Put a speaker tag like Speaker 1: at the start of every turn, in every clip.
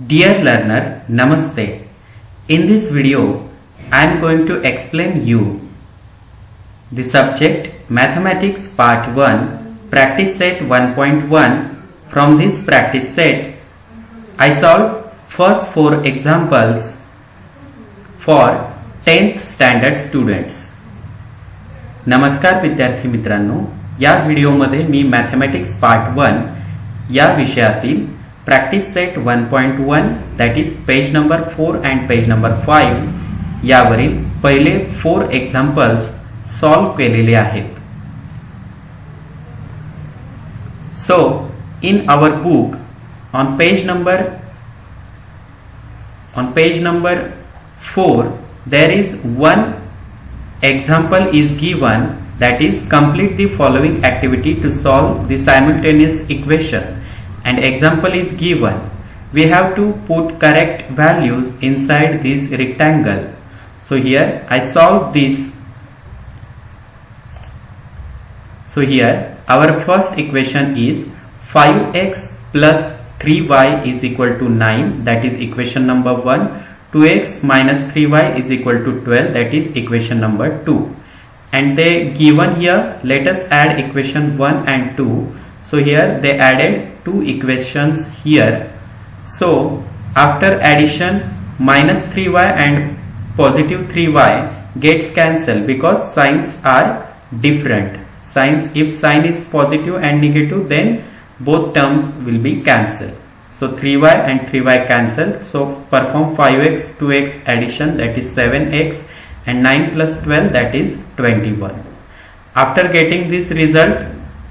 Speaker 1: Dear learner, Namaste. In this video, I am going to explain you the subject Mathematics Part 1 Practice Set 1.1. From this practice set, I solved first 4 examples for 10th standard students. नमस्कार विद्यार्थी मित्रांनो, या व्हिडिओमध्ये मी mathematics part 1 या विषयातील practice set 1.1 that is page number 4 and page number 5 यावरील पहिले 4 examples solve केलेले आहेत. So in our book on page number 4 there is one example is given, that is complete the following activity to solve the simultaneous equation, and example is given. We have to put correct values inside this rectangle. So here I solved this. So here our first equation is 5x plus 3y is equal to 9, that is equation number 1. 2x minus 3y is equal to 12, that is equation number 2. And they given here, let us add equation 1 and 2. So here they added 2 equations here. So after addition, minus 3y and positive 3y gets cancelled because signs are different. Signs, if sign is positive and negative, then both terms will be cancelled. So 3y and 3y cancel. So perform 5x 2x addition, that is 7x, and 9 plus 12, that is 21. After getting this result,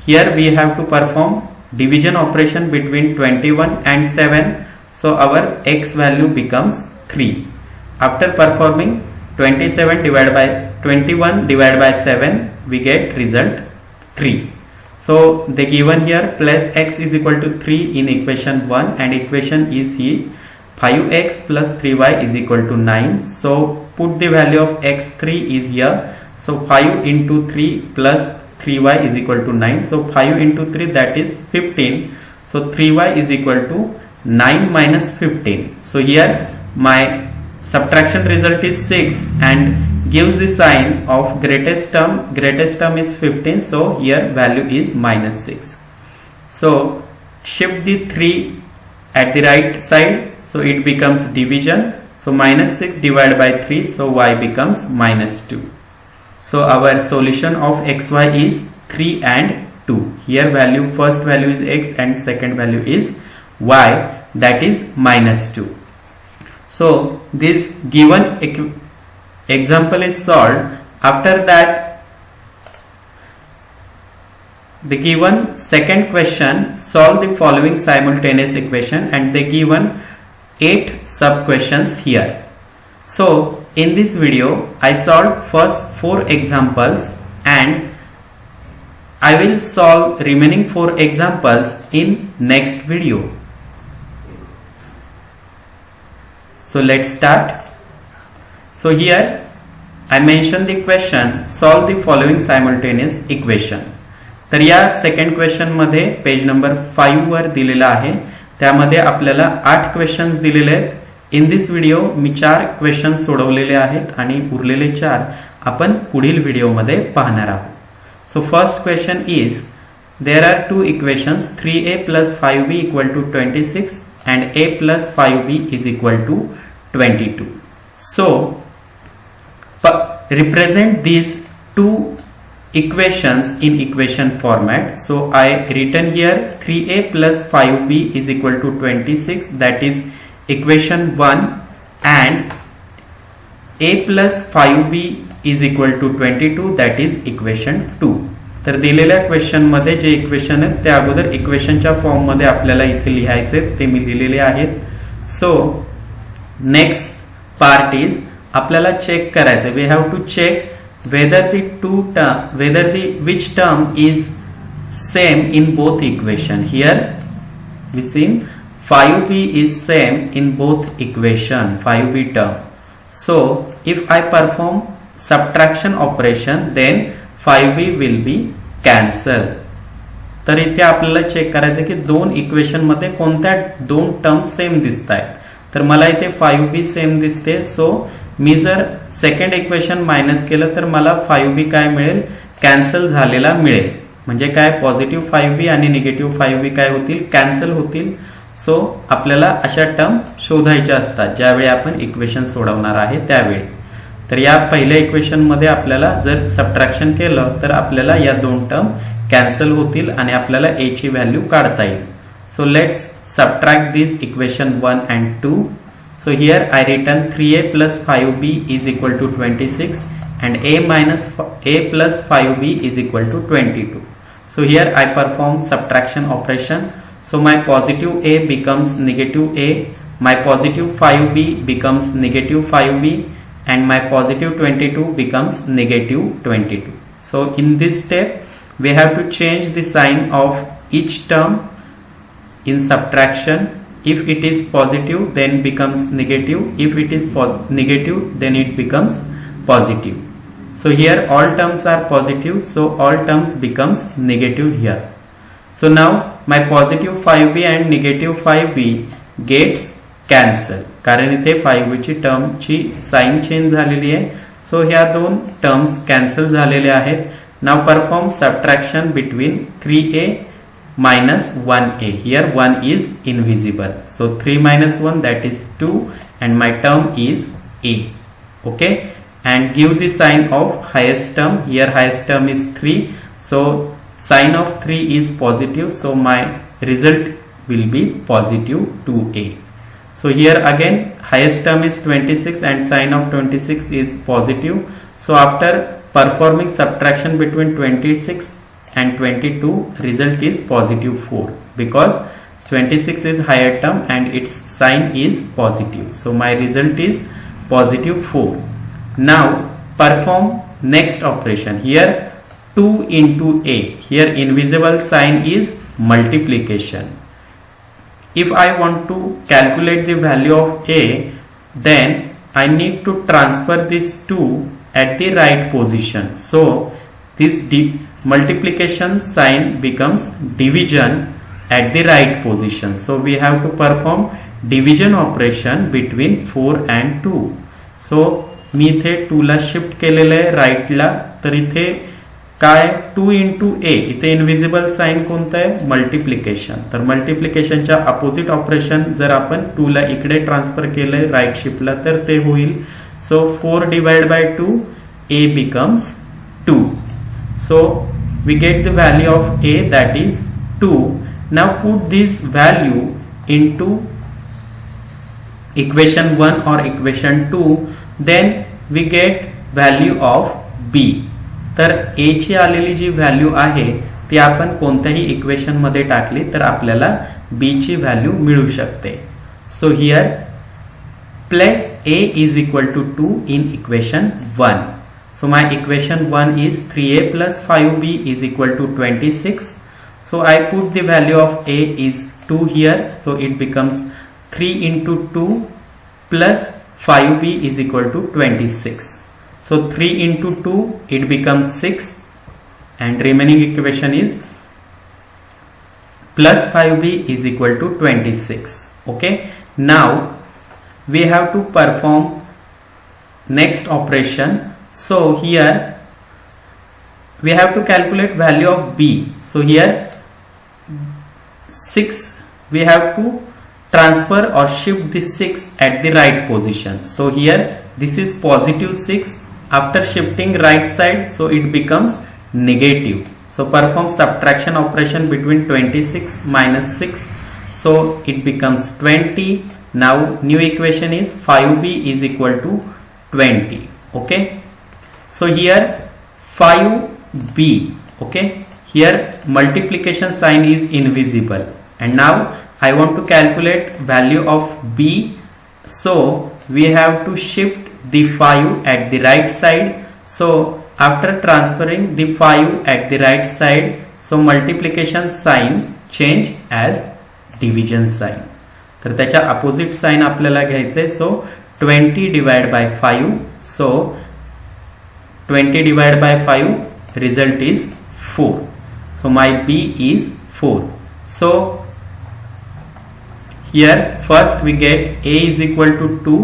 Speaker 1: here we have to perform division operation between 21 and 7. So our x value becomes 3. After performing 21 divided by 7, we get result 3. So they given here plus x is equal to 3 in equation 1, and equation is here 5x plus 3y is equal to 9. So put the value of x3 is here. So 5 into 3 plus 3y is equal to 9. So 5 into 3, that is 15. So 3y is equal to 9 minus 15. So here my subtraction result is 6 and gives the sign of greatest term. Greatest term is 15, so here value is minus 6. So shift the 3 at the right side, so it becomes division. So minus 6 divided by 3, so y becomes minus 2. So our solution of xy is 3 and 2. Here value, first value is x and second value is y, that is minus 2. So this given example is solved. After that, the given second question, solve the following simultaneous equation, and they given 8 sub questions here. So in this video I solved first 4 examples, and I will solve remaining 4 examples in next video. So let's start. So here I mentioned the question, solve the following simultaneous equation. तर या second question मध्ये page number 5 वर दिलेला आहे. त्यामध्ये आपल्याला 8 questions दिलेले आहेत. इन दिस व्हिडिओ मी 4 क्वेश्चन्स सोडवलेले आहेत आणि उरलेले 4 आपण पुढील व्हिडिओ मध्ये पाहणार आहोत. So first question is, there are 2 equations 3a plus 5b equal to 26 and a plus 5b is equal to 22. So represent these 2 equations in equation format. So I written here 3a plus 5b is equal to 26, that is equation 1, and a plus 5b is equal to 22, that is equation 2. तर दिलेल्या question मध्ये जे equation आहेत ते अगोदर इक्वेशनच्या form मध्ये आपल्याला इथे लिहायचे, ते मी दिलेले आहेत. सो नेक्स्ट पार्ट इज, आपल्याला चेक करायचं, we have to check whether which term is same in both equation. Here we seen 5b is same in both equation, 5b term. So if I perform subtraction operation, then 5b will be cancelled. तर इथे आपल्याला check करायचं की 2 equation मध्ये कोणत्या 2 term same दिसत आहेत. तर मला इथे 5b सेम दिसते. सो मी जर सेकंड इक्वेशन मायनस केलं तर मला 5b काय मिळेल, कॅन्सल झालेला मिळेल. म्हणजे काय, पॉझिटिव्ह 5b आणि निगेटिव्ह 5b काय होतील, कॅन्सल होतील. सो आपल्याला अशा टर्म शोधायच्या असतात ज्यावेळी आपण इक्वेशन सोडवणार आहे त्यावेळी. तर या पहिल्या इक्वेशन मध्ये आपल्याला जर सबट्रॅक्शन केलं तर आपल्याला या दोन टर्म कॅन्सल होतील आणि आपल्याला a ची व्हॅल्यू काढता येईल. So let's subtract this equation 1 and 2. So here I written 3a plus 5b is equal to 26 and a minus a plus 5b is equal to 22. So here I perform subtraction operation. So my positive a becomes negative a, my positive 5b becomes negative 5b and my positive 22 becomes negative 22. So in this step we have to change the sign of each term in subtraction. If it is positive then becomes negative, if it is negative then it becomes positive. So here all terms are positive, so all terms becomes negative here. So now my positive 5b and negative 5b gets cancel, कारण इथे 5b ची term ची sign change झालेली आहे. सो ह्या दोन terms cancel झालेल्या आहेत. Now perform subtraction between 3a minus 1a. Here 1 is invisible, so 3 minus 1 that is 2 and my term is a. Okay, and give the sign of highest term. Here highest term is 3, so sign of 3 is positive, so my result will be positive 2a. So here again highest term is 26 and sign of 26 is positive. So after performing subtraction between 26 and 22, result is positive 4 because 26 is higher term and its sign is positive. So my result is positive 4. Now perform next operation. Here 2 into a. Here invisible sign is multiplication. If I want to calculate the value of a, then I need to transfer this 2 at the right position. So this multiplication sign becomes division at the right position. So we have to perform division operation between 4 and 2. So मी इथे 2 ला shift केलेलं आहे राईटला. तर इथे काय 2 into a, इथे invisible sign कोणतं आहे, multiplication. तर मल्टिप्लिकेशनच्या अपोजिट ऑपरेशन जर आपण 2 ला इकडे ट्रान्सफर केलंय राईट शिफ्टला तर ते होईल. सो 4 divided by 2, a becomes 2. So we get the value of a, that is 2. Now put this value into equation 1 or equation 2, then we get value of b. तर a ची आलेली जी व्हॅल्यू आहे ती आपण कोणत्याही इक्वेशन मध्ये टाकली तर आपल्याला b ची व्हॅल्यू मिळू शकते. So here place a is equal to 2 in equation 1. So my equation 1 is 3a plus 5b is equal to 26. So I put the value of a is 2 here. So it becomes 3 into 2 plus 5b is equal to 26. So 3 into 2 it becomes 6 and remaining equation is plus 5b is equal to 26. Okay. Now we have to perform next operation. So here we have to calculate value of b. So here 6 we have to transfer or shift the 6 at the right position. So here this is positive 6. After shifting right side, so it becomes negative. So perform subtraction operation between 26 minus 6. So it becomes 20. Now new equation is 5b is equal to 20. Okay. So here 5b, okay, here multiplication sign is invisible and now I want to calculate value of b. So we have to shift the 5 at the right side. So after transferring the 5 at the right side, so multiplication sign change as division sign. तर त्याच्या opposite sign आपल्याला घ्यायचंय. सो 20 divided by 5. So 20 divided by 5, result is 4. So my b is 4. So here first we get a is equal to 2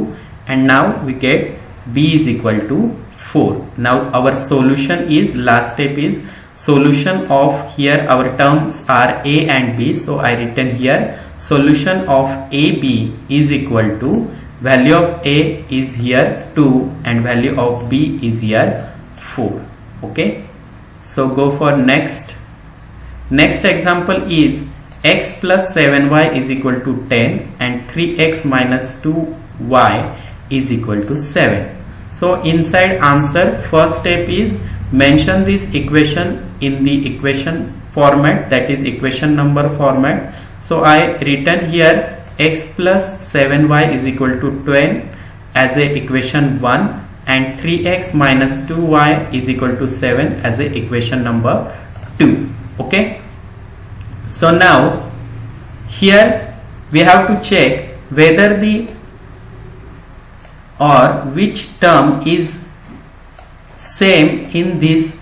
Speaker 1: and now we get b is equal to 4. Now our solution is, last step is solution of, here our terms are a and b, so I written here solution of ab is equal to value of a is here 2 and value of b is here 4. Okay, so go for next example is x plus 7y is equal to 10 and 3x minus 2y is equal to 7. So inside answer, first step is mention this equation in the equation format, that is equation number format. So I written here x plus 7y is equal to 10 as a equation 1 and 3x minus 2y is equal to 7 as a equation number 2. Okay, so now here we have to check whether the or which term is same in this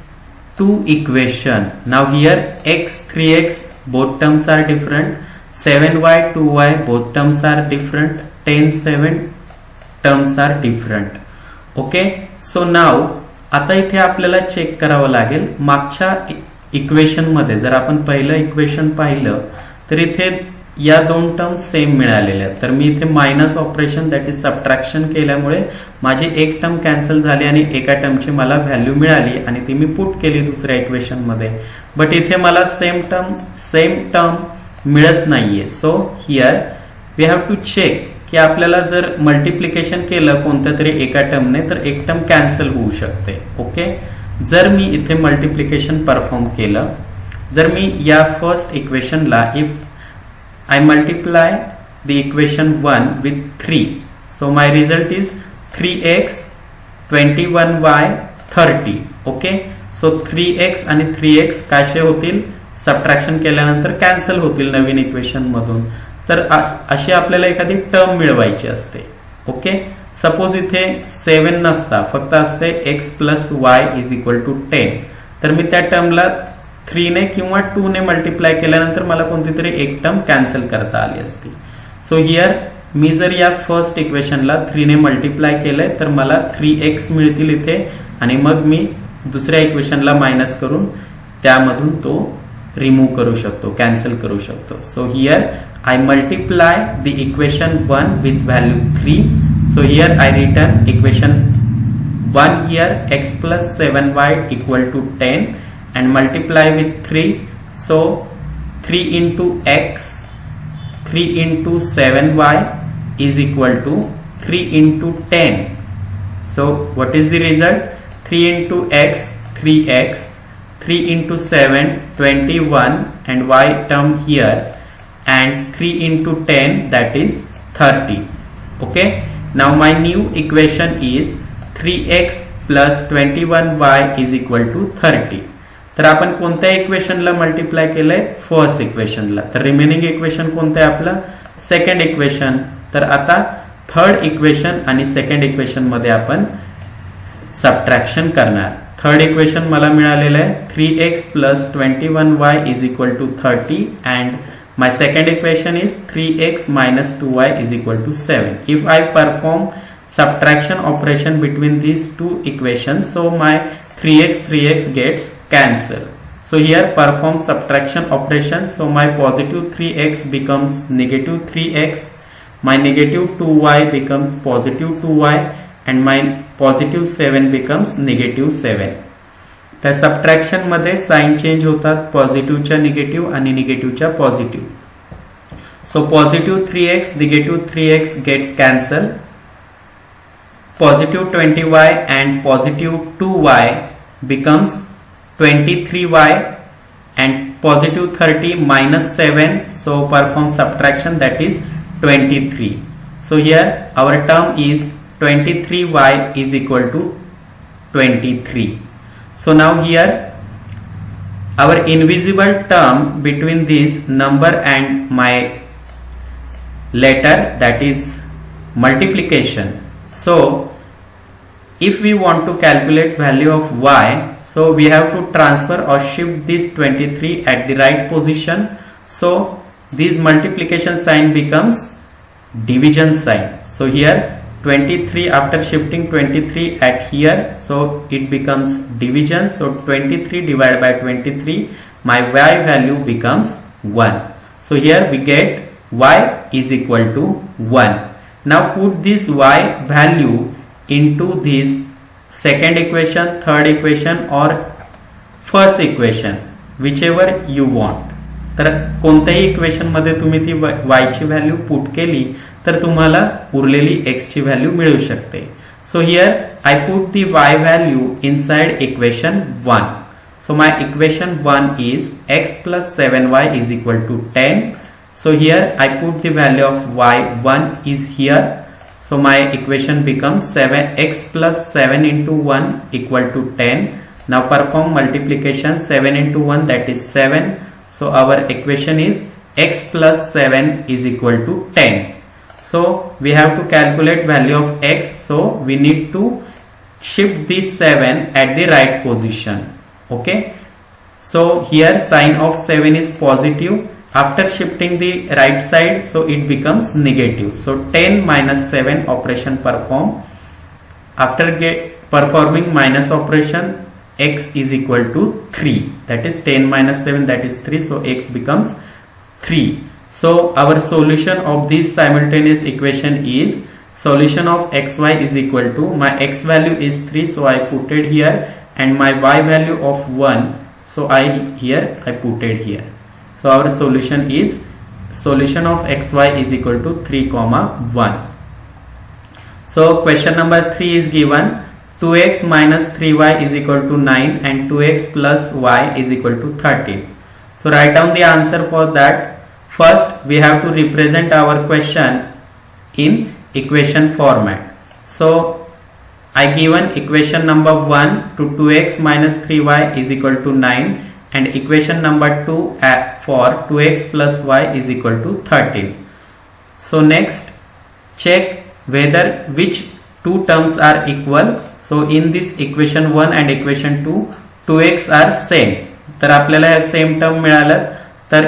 Speaker 1: two equation. Now here x 3x both terms are different, 7y 2y both terms are different, 10 7 terms are different. Okay, so now आता इथे आपल्याला check करावं लागेल मागच्या equation मध्ये जर आपण पहिलं इक्वेशन पाहिलं तर इथे या दोन टर्म सेम मिळालेल्या आहेत. तर मी इथे minus operation that is subtraction केल्यामुळे माझी एक टर्म कॅन्सल झाली आणि एका टर्मची मला व्हॅल्यू मिळाली आणि ती मी पुट केली दुसऱ्या इक्वेशन मध्ये. बट इथे मला सेम टर्म मिळत नाहीये. So here we have to check की आपल्याला जर मल्टिप्लिकेशन केलं कोणत्या तरी एका टर्मने तर एक टर्म कॅन्सल होऊ शकते. ओके, जर मी इथे मल्टिप्लिकेशन परफॉर्म केलं, जर मी या फर्स्ट इक्वेशनला if I multiply the equation 1 with 3, so my result is 3x 21y 30. Okay, so 3x आणि 3x कसे होतील, सबट्रॅक्शन केल्यानंतर कॅन्सल होतील नवीन इक्वेशन मधून. तर अशी आपल्याला एखादी टर्म मिळवायची असते. ओके, सपोज इथे 7 नसता, फक्त असते x plus y is equal to 10, तर मी त्या टर्मला 3 ने किंवा 2 ने मल्टिप्लाय केल्यानंतर मला कोणती तरी एक टर्म कॅन्सल करता आली असती. सो हियर मी जर या फर्स्ट इक्वेशनला 3 ने मल्टिप्लाय केलंय तर मला 3x मिळतील इथे आणि मग मी दुसऱ्या इक्वेशनला मायनस करून त्यामधून तो रिमूव्ह करू शकतो, कॅन्सल करू शकतो. So here I multiply the equation 1 with value 3. So here I return equation 1 here x plus 7y equal to 10 and multiply with 3, so 3 into x 3 into 7y is equal to 3 into 10. So what is the result? 3 into x 3x, 3 into 7 21 and y term here, and 3 into 10 that is 30. Okay, now my new equation is 3x plus 21y is equal to 30. तर आपण कोणत्या इक्वेशनला multiply केलंय, first इक्वेशनला. तर remaining equation कोणतं आहे आपलं, second equation. तर आता थर्ड इक्वेशन आणि सेकंड इक्वेशन मध्ये आपण सबट्रॅक्शन करणार. थर्ड इक्वेशन मला मिळालेलं आहे 3x plus 21y is equal to 30 and my second equation is 3x minus 2y is equal to 7. If I perform subtraction operation between these two equations, so my 3x gets cancelled. So here perform subtraction operation, so my positive 3x becomes negative 3x, my negative 2y becomes positive 2y and my positive 7 becomes negative 7. त्या subtraction मध्ये sign change होतात, पॉझिटिव्हच्या negative आणि निगेटिव्हच्या positive. So positive 3x negative 3x gets cancel. Positive 20y and positive 2y becomes 23y and positive 30 minus 7, so perform subtraction, that is 23. So here our term is 23y is equal to 23. So now here our invisible term between this number and my letter, that is multiplication. So if we want to calculate value of y, so we have to transfer or shift this 23 at the right position. So this multiplication sign becomes division sign. So here 23, after shifting 23 at here, so it becomes division. So 23 divided by 23, my y value becomes 1. So here we get y is equal to 1. Now put this y value into this second equation, third equation or first equation, whichever you want. तर कोणत्याही equation मध्ये तुम्ही ती y ची value put केली तर तुम्हाला उरलेली x ची व्हॅल्यू मिळू शकते. सो here I put the y value inside equation 1. So my equation 1 is x plus 7y is equal to 10. So here I put the value of y1 is here. So my equation becomes 7x plus 7 into 1 equal to 10. Now perform multiplication. 7 into 1, that is 7. So our equation is x plus 7 is equal to 10. So we have to calculate value of x. So we need to shift this 7 at the right position. Okay. So here sign of 7 is positive. After shifting the right side, so it becomes negative. So 10 minus 7 operation perform. After performing minus operation, x is equal to 3. That is 10 minus 7, that is 3. So x becomes 3. So our solution of this simultaneous equation is solution of xy is equal to, my x value is 3, so I put it here, and my y value of 1, so I put it here. So our solution is solution of xy is equal to 3, 1. So question number 3 is given. 2x minus 3y is equal to 9 and 2x plus y is equal to 13. So write down the answer for that. First we have to represent our question in equation format. So I given equation number 1 to 2x minus 3y is equal to 9 and equation number 2 for 2x plus y is equal to 13. So next check whether which two terms are equal. So in this equation 1 and equation 2, 2x are same. तर आपल्याला या same term मिळालं तर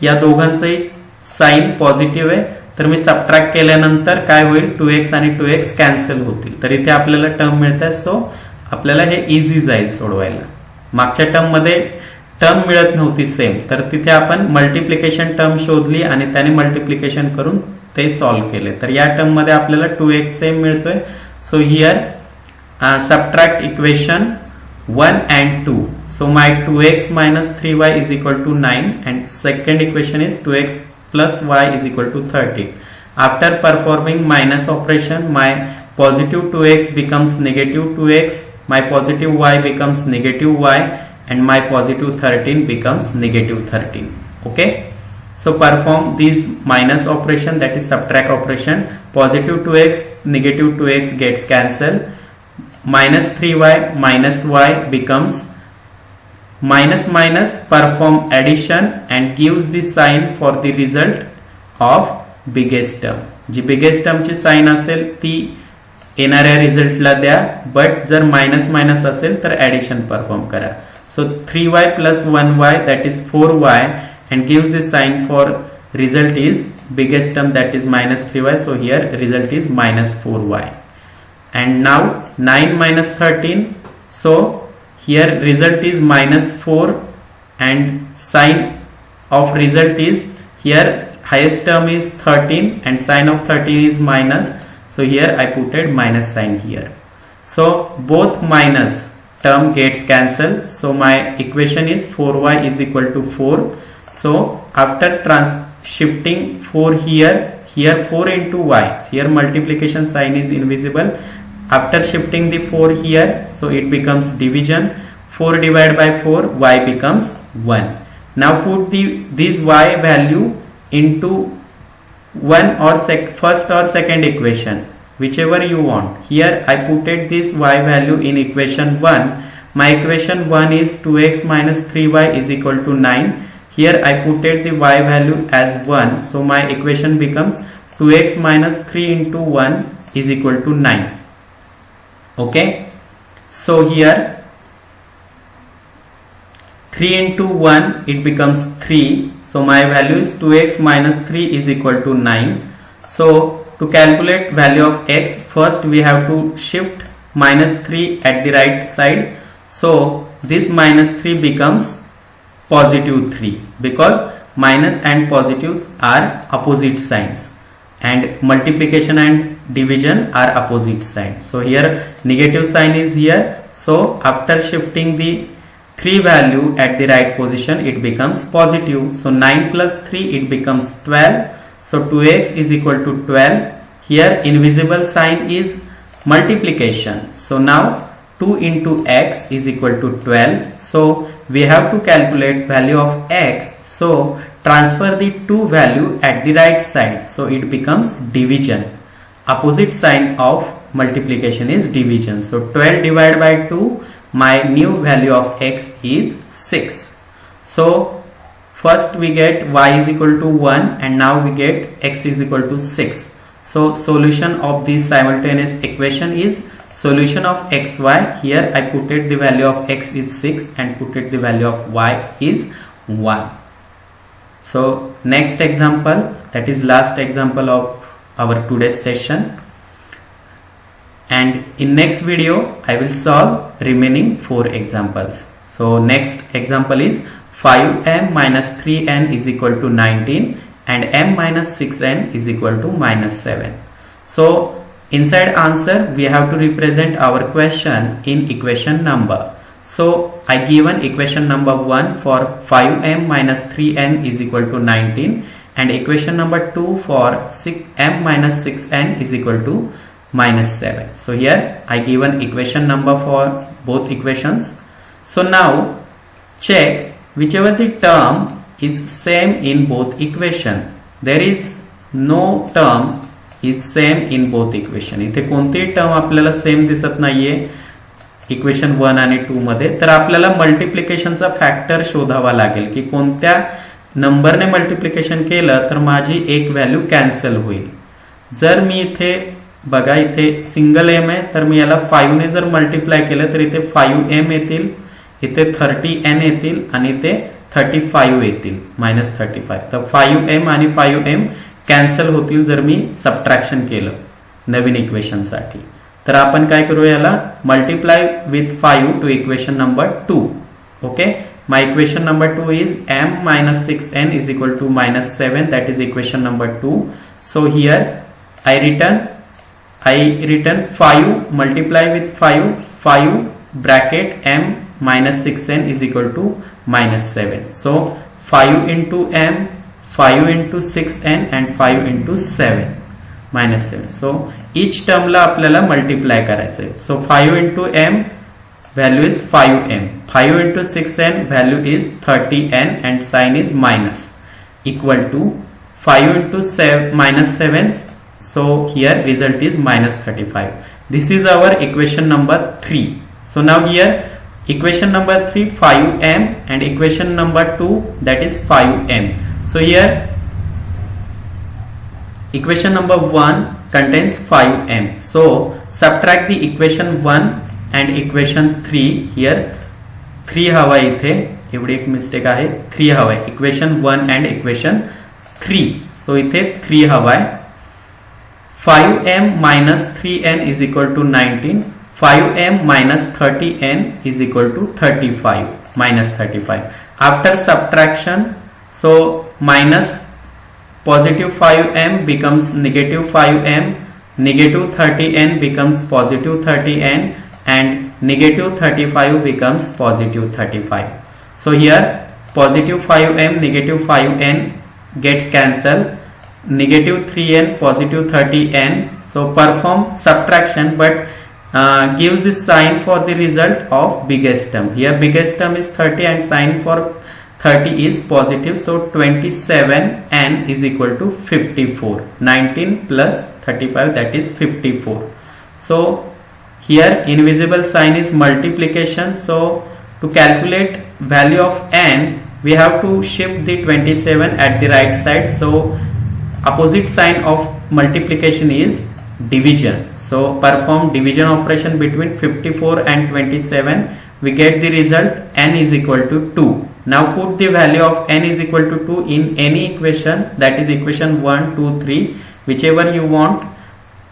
Speaker 1: या दोघांचे sign positive आहे. तर मी subtract केल्यानंतर काय होईल, 2x आणि 2x कॅन्सल होतील. तर इथे आपल्याला टर्म मिळतात. सो आपल्याला हे इझी जाईल सोडवायला. मागच्या टर्म मध्ये टर्म मिळत नव्हती सेम, तर तिथे आपण मल्टिप्लिकेशन टर्म शोधली आणि त्याने मल्टिप्लिकेशन करून ते सॉल्व्ह केले. तर या टर्म मध्ये आपल्याला 2x सेम मिळतोय. So here subtract equation 1 and 2. So my 2x minus 3y is equal to 9 and second equation is 2x plus y is equal to 13. After performing minus operation, my positive 2x becomes negative 2x, my positive y becomes negative y and my positive 13 becomes negative 13. Okay. So perform this minus operation, that is subtract operation. Positive 2x, negative 2x gets cancelled. Minus 3y minus y becomes minus minus, perform addition and gives the sign for the result of biggest term. जी biggest term ची sign असेल ती येणाऱ्या रिझल्टला द्या, but जर minus minus असेल तर addition perform करा. सो 3y plus 1y, that is 4y, and gives the sign for result is biggest term, that is minus 3y. So here result is minus 4y. And now 9 minus 13, so here result is minus 4 and sign of result is, here highest term is 13 and sign of 13 is minus, so here I put it minus sign here. So both minus term gets cancelled. So my equation is 4y is equal to 4. So after shifting 4 here 4 into y, here multiplication sign is invisible. After shifting the 4 here, so it becomes division. 4 divided by 4, y becomes 1. Now put this y value into first or second equation, whichever you want. Here I put this y value in equation 1. My equation 1 is 2x minus 3y is equal to 9. Here I put the y value as 1. So my equation becomes 2x minus 3 into 1 is equal to 9. Okay, so here 3 into 1 it becomes 3. So my value is 2x minus 3 is equal to 9. So to calculate value of x, first we have to shift minus 3 at the right side. So this minus 3 becomes positive 3 because minus and positives are opposite signs and multiplication and division are opposite signs. So here negative sign is here. So after shifting the 3 value at the right position, it becomes positive. So 9 plus 3, it becomes 12. So 2x is equal to 12. Here invisible sign is multiplication. So now 2 into x is equal to 12. So we have to calculate value of x. So transfer the 2 value at the right side. So it becomes division. Opposite sign of multiplication is division. So 12 divided by 2, my new value of x is 6. So first we get y is equal to 1 and now we get x is equal to 6. So solution of this simultaneous equation is solution of xy. Here I put it the value of x is 6 and put it the value of y is 1. So next example, that is last example of our today's session, and in next video I will solve remaining 4 examples. So next example is 5m minus 3n is equal to 19 and m minus 6n is equal to minus 7. So inside answer we have to represent our question in equation number. So I given equation number 1 for 5m minus 3n is equal to 19 and equation number 2 for 6m minus 6n is equal to minus 7. So here I given equation number for both equations. So now check whichever the term is same in both equation. There is no term is same in both equation. इथे कोणतेही term आपल्याला same दिसत नाहीये equation 1 आणि 2 मध्ये. तर आपल्याला मल्टिप्लिकेशनचा factor शोधावा लागेल की कोणत्या नंबरने मल्टिप्लिकेशन केलं तर माझी एक व्हॅल्यू कॅन्सल होईल. जर मी इथे बघा इथे सिंगल एम आहे तर मी याला 5 ने जर मल्टिप्लाय केलं तर इथे 5m येतील, इथे 30n येतील आणि इथे 35 येतील मायनस 35. तर 5m आणि 5m कॅन्सल होतील जर मी सबट्रॅक्शन केलं नवीन इक्वेशन साठी. तर आपण काय करू याला multiply with 5 to equation number 2. Okay, my equation number 2 is m minus 6n is equal to minus 7, that is equation number 2. So here I written 5 multiply with 5 bracket m minus 6n is equal to minus 7. So 5 into m, 5 into 6n and 5 into 7 minus 7. So each term ला आपल्याला multiply करायचंय. So 5 into m value is 5m, 5 into 6n value is 30n and sign is minus equal to 5 into 7 minus 7. So here result is minus 35. This is our equation number 3. So now here equation number 3 5m and equation number 2 that is 5m. So here equation number 1 contains 5m. So subtract the equation 1 and equation 3. Here 3 हवा इथे, एवढी एक mistake आहे, 3 हवा आहे. Equation 1 and equation 3. So इथे 3 हवा आहे. 5m minus 3n is equal to 19. 5m minus 30n is equal to 35 minus 35. After subtraction, so minus positive 5m becomes negative 5m, negative 30n becomes positive 30n and negative 35 becomes positive 35. So here positive 5m negative 5n gets cancelled, negative 3n positive 30n. So perform subtraction but gives the sign for the result of biggest term. Here biggest term is 30 and sign for 30 is positive. So 27n is equal to 54. 19 plus 35 that is 54. So here invisible sign is multiplication. So to calculate value of n we have to shift the 27 at the right side. So opposite sign of multiplication is division. So perform division operation between 54 and 27. We get the result n is equal to 2. Now put the value of n is equal to 2 in any equation, that is equation 1, 2, 3. whichever you want.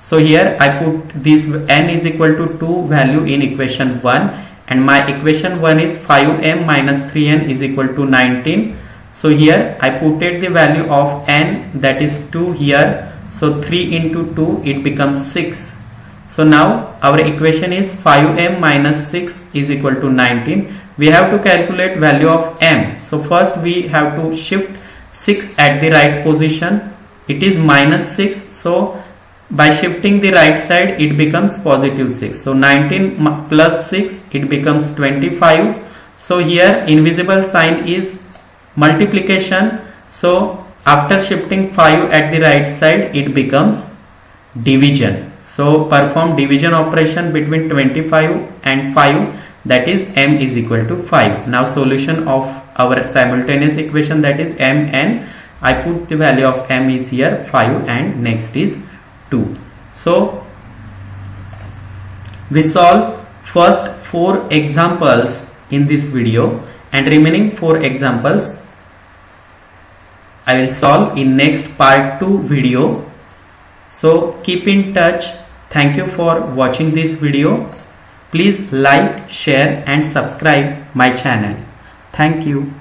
Speaker 1: So here I put this n is equal to 2 value in equation 1, and my equation 1 is 5m minus 3n is equal to 19. So here I put it the value of n, that is 2 here. So 3 into 2, it becomes 6. So now our equation is 5m minus 6 is equal to 19. We have to calculate value of m. So first we have to shift 6 at the right position. It is minus 6. So by shifting the right side, it becomes positive 6. So 19 plus 6, it becomes 25. So here invisible sign is multiplication. So after shifting 5 at the right side, it becomes division. So perform division operation between 25 and 5, that is m is equal to 5. Now solution of our simultaneous equation, that is mn. I put the value of m is here 5 and next is 2. So we solve first 4 examples in this video, and remaining 4 examples I will solve in next part 2 video. So keep in touch. Thank you for watching this video. Please like, share and subscribe my channel. Thank you.